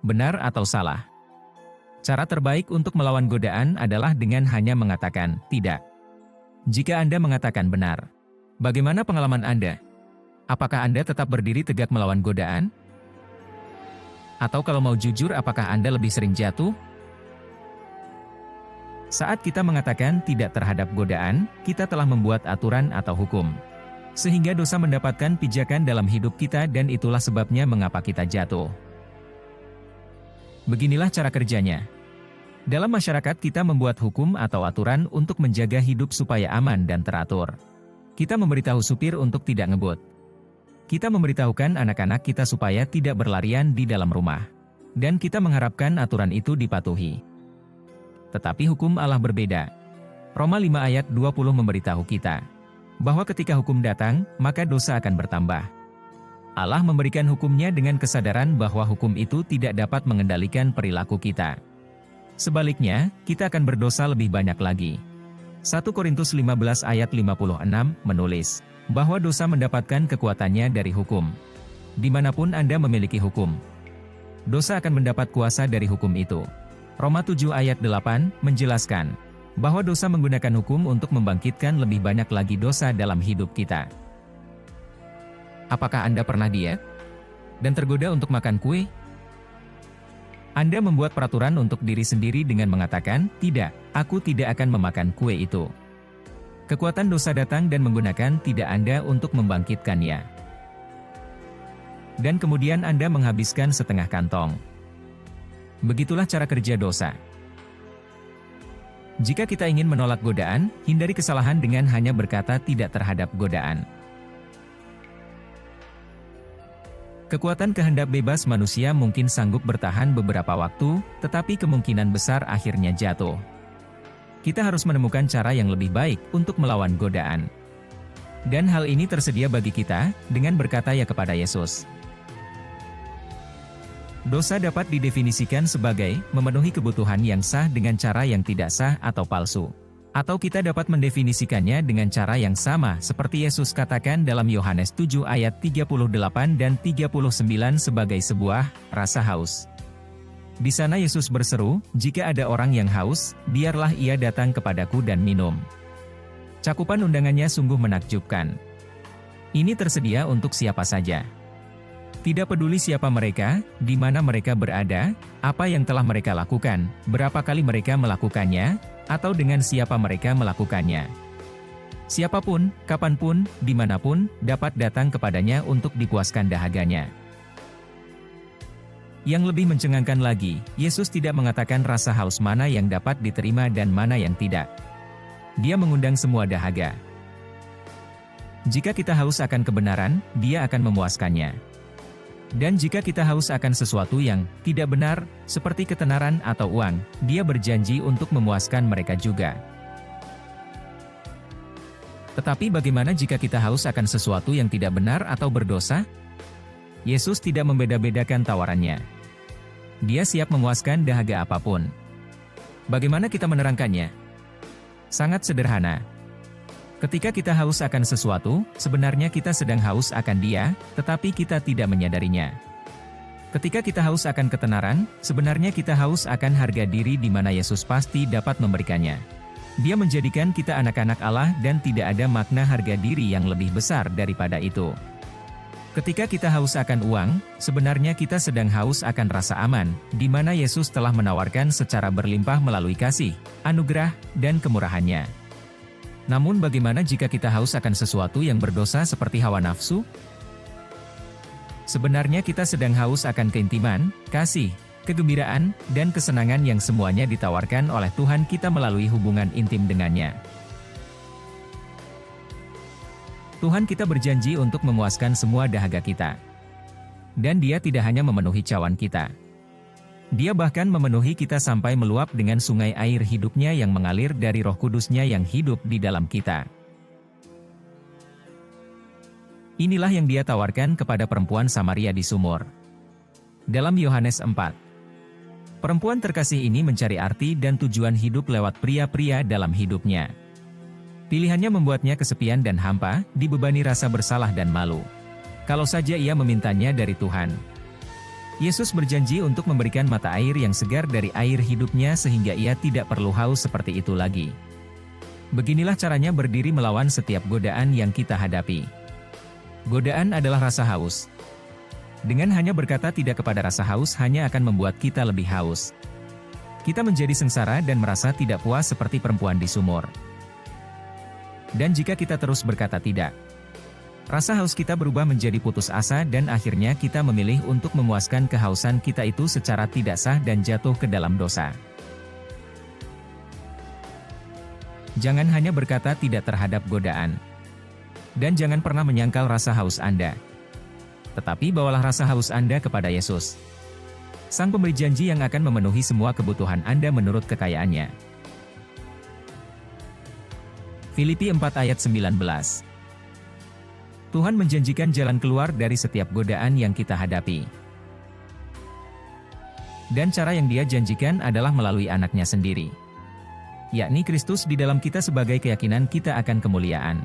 benar atau salah. Cara terbaik untuk melawan godaan adalah dengan hanya mengatakan tidak. Jika Anda mengatakan benar, bagaimana pengalaman Anda? Apakah Anda tetap berdiri tegak melawan godaan? Atau kalau mau jujur, apakah Anda lebih sering jatuh? Saat kita mengatakan tidak terhadap godaan, kita telah membuat aturan atau hukum. Sehingga dosa mendapatkan pijakan dalam hidup kita dan itulah sebabnya mengapa kita jatuh. Beginilah cara kerjanya. Dalam masyarakat kita membuat hukum atau aturan untuk menjaga hidup supaya aman dan teratur. Kita memberitahu supir untuk tidak ngebut. Kita memberitahukan anak-anak kita supaya tidak berlarian di dalam rumah. Dan kita mengharapkan aturan itu dipatuhi. Tetapi hukum Allah berbeda. Roma 5 ayat 20 memberitahu kita bahwa ketika hukum datang, maka dosa akan bertambah. Allah memberikan hukumnya dengan kesadaran bahwa hukum itu tidak dapat mengendalikan perilaku kita. Sebaliknya, kita akan berdosa lebih banyak lagi. 1 Korintus 15 ayat 56 menulis bahwa dosa mendapatkan kekuatannya dari hukum. Dimanapun Anda memiliki hukum, dosa akan mendapat kuasa dari hukum itu. Roma 7 ayat 8 menjelaskan bahwa dosa menggunakan hukum untuk membangkitkan lebih banyak lagi dosa dalam hidup kita. Apakah Anda pernah diet dan tergoda untuk makan kue? Anda membuat peraturan untuk diri sendiri dengan mengatakan, "Tidak, aku tidak akan memakan kue itu." Kekuatan dosa datang dan menggunakan tidak Anda untuk membangkitkannya. Dan kemudian Anda menghabiskan setengah kantong. Begitulah cara kerja dosa. Jika kita ingin menolak godaan, hindari kesalahan dengan hanya berkata tidak terhadap godaan. Kekuatan kehendak bebas manusia mungkin sanggup bertahan beberapa waktu, tetapi kemungkinan besar akhirnya jatuh. Kita harus menemukan cara yang lebih baik untuk melawan godaan. Dan hal ini tersedia bagi kita, dengan berkata ya kepada Yesus. Dosa dapat didefinisikan sebagai memenuhi kebutuhan yang sah dengan cara yang tidak sah atau palsu. Atau kita dapat mendefinisikannya dengan cara yang sama seperti Yesus katakan dalam Yohanes 7 ayat 38 dan 39 sebagai sebuah rasa haus. Di sana Yesus berseru, "Jika ada orang yang haus, biarlah ia datang kepadaku dan minum." Cakupan undangannya sungguh menakjubkan. Ini tersedia untuk siapa saja. Tidak peduli siapa mereka, di mana mereka berada, apa yang telah mereka lakukan, berapa kali mereka melakukannya, atau dengan siapa mereka melakukannya. Siapapun, kapanpun, dimanapun, dapat datang kepadanya untuk dipuaskan dahaganya. Yang lebih mencengangkan lagi, Yesus tidak mengatakan rasa haus mana yang dapat diterima dan mana yang tidak. Dia mengundang semua dahaga. Jika kita haus akan kebenaran, Dia akan memuaskannya. Dan jika kita haus akan sesuatu yang tidak benar, seperti ketenaran atau uang, Dia berjanji untuk memuaskan mereka juga. Tetapi bagaimana jika kita haus akan sesuatu yang tidak benar atau berdosa? Yesus tidak membeda-bedakan tawarannya. Dia siap memuaskan dahaga apapun. Bagaimana kita menerangkannya? Sangat sederhana. Ketika kita haus akan sesuatu, sebenarnya kita sedang haus akan Dia, tetapi kita tidak menyadarinya. Ketika kita haus akan ketenaran, sebenarnya kita haus akan harga diri di mana Yesus pasti dapat memberikannya. Dia menjadikan kita anak-anak Allah dan tidak ada makna harga diri yang lebih besar daripada itu. Ketika kita haus akan uang, sebenarnya kita sedang haus akan rasa aman, di mana Yesus telah menawarkan secara berlimpah melalui kasih, anugerah, dan kemurahannya. Namun bagaimana jika kita haus akan sesuatu yang berdosa seperti hawa nafsu? Sebenarnya kita sedang haus akan keintiman, kasih, kegembiraan, dan kesenangan yang semuanya ditawarkan oleh Tuhan kita melalui hubungan intim dengannya. Tuhan kita berjanji untuk memuaskan semua dahaga kita. Dan Dia tidak hanya memenuhi cawan kita. Dia bahkan memenuhi kita sampai meluap dengan sungai air hidupnya yang mengalir dari Roh Kudusnya yang hidup di dalam kita. Inilah yang Dia tawarkan kepada perempuan Samaria di sumur. Dalam Yohanes 4, perempuan terkasih ini mencari arti dan tujuan hidup lewat pria-pria dalam hidupnya. Pilihannya membuatnya kesepian dan hampa, dibebani rasa bersalah dan malu. Kalau saja ia memintanya dari Tuhan. Yesus berjanji untuk memberikan mata air yang segar dari air hidupnya sehingga ia tidak perlu haus seperti itu lagi. Beginilah caranya berdiri melawan setiap godaan yang kita hadapi. Godaan adalah rasa haus. Dengan hanya berkata tidak kepada rasa haus hanya akan membuat kita lebih haus. Kita menjadi sengsara dan merasa tidak puas seperti perempuan di sumur. Dan jika kita terus berkata tidak, rasa haus kita berubah menjadi putus asa dan akhirnya kita memilih untuk memuaskan kehausan kita itu secara tidak sah dan jatuh ke dalam dosa. Jangan hanya berkata tidak terhadap godaan. Dan jangan pernah menyangkal rasa haus Anda. Tetapi bawalah rasa haus Anda kepada Yesus, Sang Pemberi janji yang akan memenuhi semua kebutuhan Anda menurut kekayaannya. Filipi 4 ayat 19. Tuhan menjanjikan jalan keluar dari setiap godaan yang kita hadapi. Dan cara yang Dia janjikan adalah melalui Anak-Nya sendiri, yakni Kristus di dalam kita sebagai keyakinan kita akan kemuliaan.